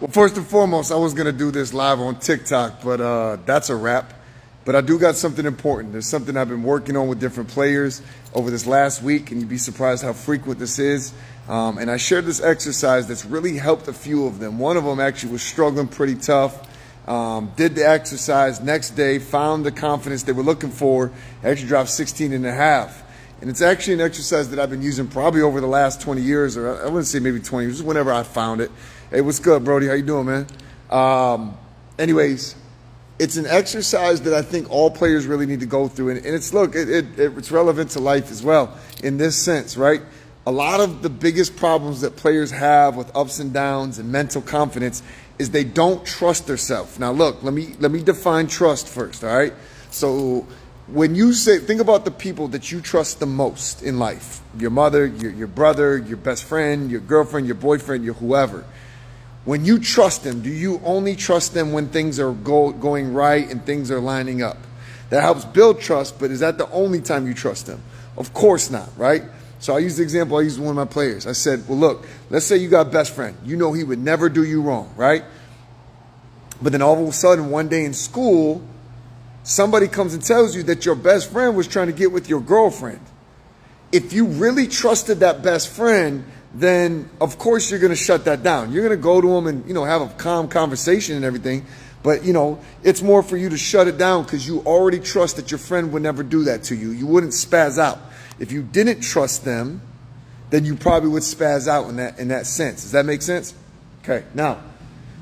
Well, first and foremost, I was gonna do this live on TikTok, but that's a wrap. But I do got something important. There's something I've been working on with different players over this last week, and you'd be surprised how frequent this is. And I shared this exercise that's really helped a few of them. One of them actually was struggling pretty tough. Did the exercise next day, found the confidence they were looking for, actually dropped 16 and a half. And it's actually an exercise that I've been using probably over the last 20 years, or I wouldn't say maybe 20 years, just whenever I found it. Hey, what's good, Brody? How you doing, man? Anyways, it's an exercise that I think all players really need to go through. And it's relevant to life as well in this sense, right? A lot of the biggest problems that players have with ups and downs and mental confidence is they don't trust themselves. Now, look, let me define trust first, all right? So when you think about the people that you trust the most in life, your mother, your brother, your best friend, your girlfriend, your boyfriend, your whoever, when you trust them, do you only trust them when things are going right and things are lining up? That helps build trust, but is that the only time you trust them? Of course not, right? So I use the example I used with one of my players. I said, well, look, let's say you got a best friend. You know he would never do you wrong, right? But then all of a sudden, one day in school, somebody comes and tells you that your best friend was trying to get with your girlfriend. If you really trusted that best friend, then of course you're going to shut that down. You're going to go to him and, have a calm conversation and everything. But, it's more for you to shut it down because you already trust that your friend would never do that to you. You wouldn't spaz out. If you didn't trust them, then you probably would spaz out in that sense. Does that make sense? Okay. Now,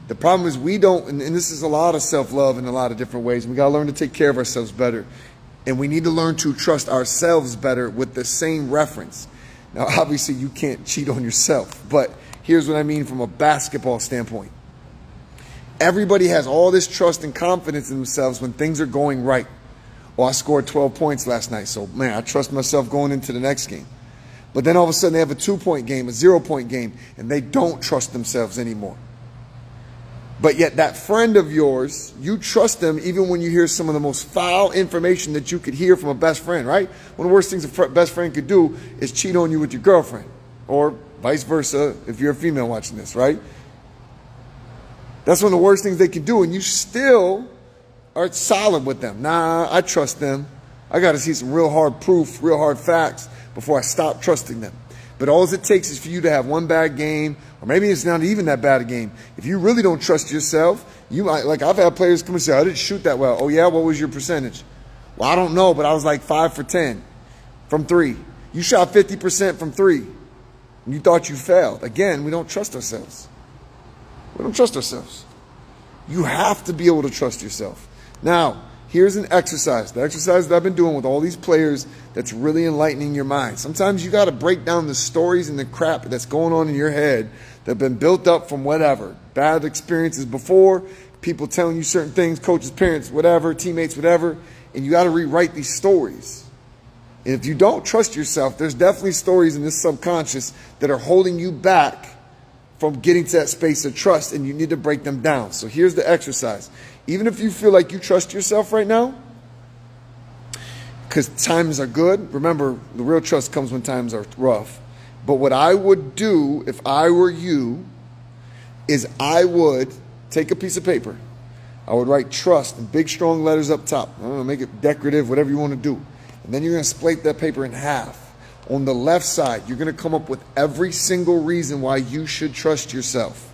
the problem is we don't, and this is a lot of self-love in a lot of different ways. We got to learn to take care of ourselves better. And we need to learn to trust ourselves better with the same reference. Now, obviously, you can't cheat on yourself, but here's what I mean from a basketball standpoint. Everybody has all this trust and confidence in themselves when things are going right. Oh, I scored 12 points last night, so, man, I trust myself going into the next game. But then all of a sudden they have a 2-point game, a 0-point game, and they don't trust themselves anymore. But yet that friend of yours, you trust them even when you hear some of the most foul information that you could hear from a best friend, right? One of the worst things a best friend could do is cheat on you with your girlfriend, or vice versa if you're a female watching this, right? That's one of the worst things they can do, and you still are solid with them. Nah, I trust them. I got to see some real hard proof, real hard facts before I stop trusting them. But all it takes is for you to have one bad game, or maybe it's not even that bad a game. If you really don't trust yourself, you might, like I've had players come and say, I didn't shoot that well. Oh, yeah? What was your percentage? Well, I don't know, but I was like 5 for 10 from 3. You shot 50% from 3, and you thought you failed. Again, we don't trust ourselves. We don't trust ourselves. You have to be able to trust yourself. Now, here's an exercise. The exercise that I've been doing with all these players that's really enlightening your mind. Sometimes you got to break down the stories and the crap that's going on in your head that have been built up from whatever. Bad experiences before, people telling you certain things, coaches, parents, whatever, teammates, whatever. And you got to rewrite these stories. And if you don't trust yourself, there's definitely stories in this subconscious that are holding you back from getting to that space of trust, and you need to break them down. So here's the exercise. Even if you feel like you trust yourself right now, because times are good, remember, the real trust comes when times are rough. But what I would do if I were you is I would take a piece of paper. I would write trust in big, strong letters up top. I don't know, make it decorative, whatever you want to do. And then you're going to split that paper in half. On the left side, you're going to come up with every single reason why you should trust yourself.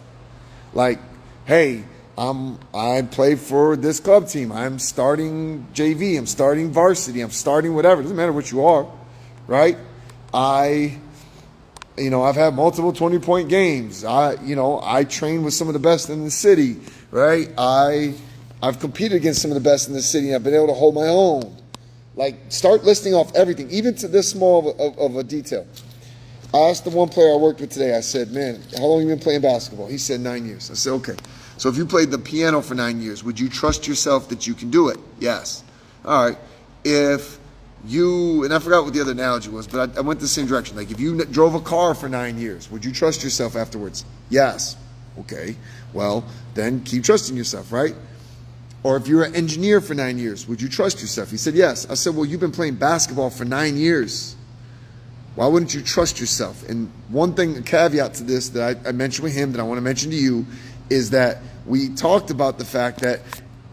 Like, hey, I play for this club team. I'm starting JV. I'm starting varsity. I'm starting whatever. It doesn't matter what you are, right? I've had multiple 20-point games. I train with some of the best in the city, right? I've competed against some of the best in the city, and I've been able to hold my own. Like, start listing off everything, even to this small of a detail. I asked the one player I worked with today, I said, man, how long have you been playing basketball? He said 9 years. I said, okay. So if you played the piano for 9 years, would you trust yourself that you can do it? Yes. All right. If you, and I forgot what the other analogy was, but I went the same direction. Like if you drove a car for 9 years, would you trust yourself afterwards? Yes. Okay. Well, then keep trusting yourself, right? Or if you're an engineer for 9 years, would you trust yourself? He said, yes. I said, well, you've been playing basketball for 9 years. Why wouldn't you trust yourself? And one thing, a caveat to this that I mentioned with him that I want to mention to you is that we talked about the fact that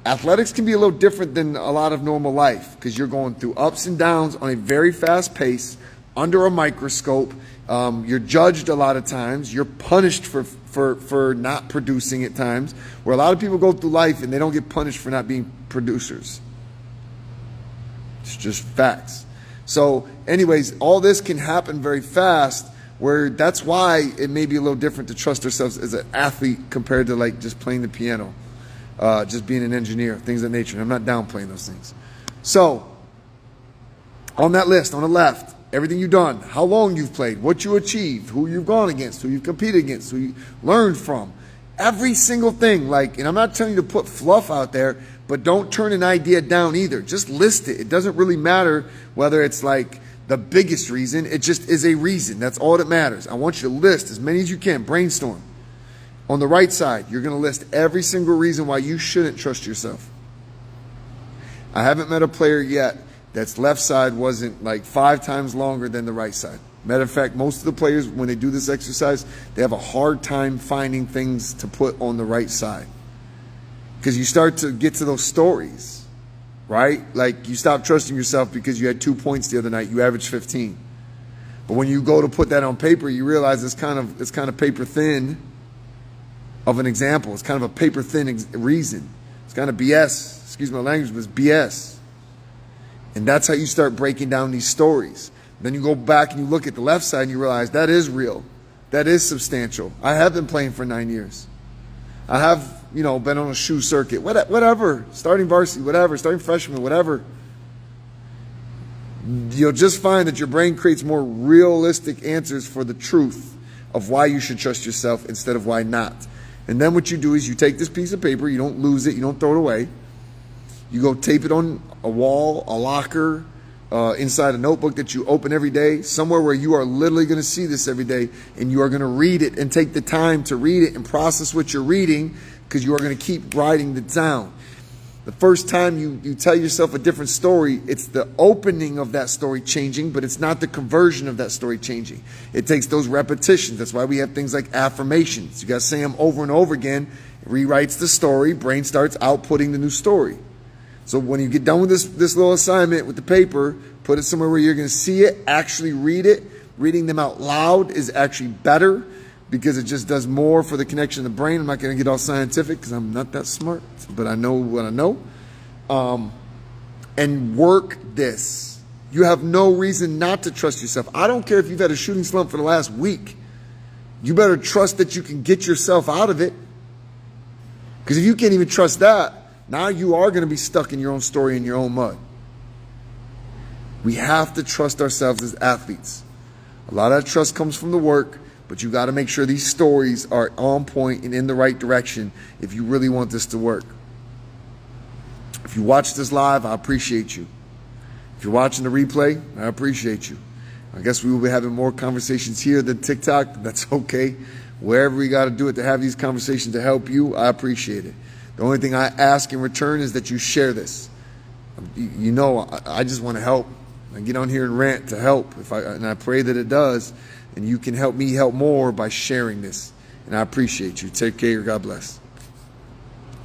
athletics can be a little different than a lot of normal life because you're going through ups and downs on a very fast pace under a microscope. You're judged a lot of times. You're punished for not producing at times, where a lot of people go through life and they don't get punished for not being producers. It's just facts. So anyways, all this can happen very fast, where that's why it may be a little different to trust ourselves as an athlete compared to like just playing the piano, just being an engineer, things of that nature. I'm not downplaying those things. So on that list on the left, everything you've done, how long you've played, what you achieved, who you've gone against, who you've competed against, who you learned from. Every single thing, like, and I'm not telling you to put fluff out there, but don't turn an idea down either. Just list it. It doesn't really matter whether it's like the biggest reason. It just is a reason. That's all that matters. I want you to list as many as you can. Brainstorm. On the right side, you're going to list every single reason why you shouldn't trust yourself. I haven't met a player yet that's left side wasn't like 5 times longer than the right side. Matter of fact, most of the players, when they do this exercise, they have a hard time finding things to put on the right side. Because you start to get to those stories, right? Like you stop trusting yourself because you had 2 points the other night. You averaged 15. But when you go to put that on paper, you realize it's kind of paper thin of an example. It's kind of a paper thin reason. It's kind of BS. Excuse my language, but it's BS. And that's how you start breaking down these stories. Then you go back and you look at the left side and you realize that is real. That is substantial. I have been playing for 9 years. I have, been on a shoe circuit, whatever, starting varsity, whatever, starting freshman, whatever. You'll just find that your brain creates more realistic answers for the truth of why you should trust yourself instead of why not. And then what you do is you take this piece of paper, you don't lose it, you don't throw it away. You go tape it on a wall, a locker, inside a notebook that you open every day, somewhere where you are literally going to see this every day, and you are going to read it and take the time to read it and process what you're reading, because you are going to keep writing it down. The first time you tell yourself a different story, it's the opening of that story changing, but it's not the conversion of that story changing. It takes those repetitions. That's why we have things like affirmations. You got to say them over and over again. It rewrites the story. Brain starts outputting the new story. So when you get done with this little assignment with the paper, put it somewhere where you're going to see it, actually read it. Reading them out loud is actually better because it just does more for the connection of the brain. I'm not going to get all scientific because I'm not that smart, but I know what I know. And work this. You have no reason not to trust yourself. I don't care if you've had a shooting slump for the last week. You better trust that you can get yourself out of it. Because if you can't even trust that, now you are going to be stuck in your own story in your own mud. We have to trust ourselves as athletes. A lot of that trust comes from the work, but you got to make sure these stories are on point and in the right direction if you really want this to work. If you watch this live, I appreciate you. If you're watching the replay, I appreciate you. I guess we will be having more conversations here than TikTok. That's okay. Wherever we got to do it to have these conversations to help you, I appreciate it. The only thing I ask in return is that you share this. I just want to help. I get on here and rant to help, and I pray that it does. And you can help me help more by sharing this. And I appreciate you. Take care. God bless.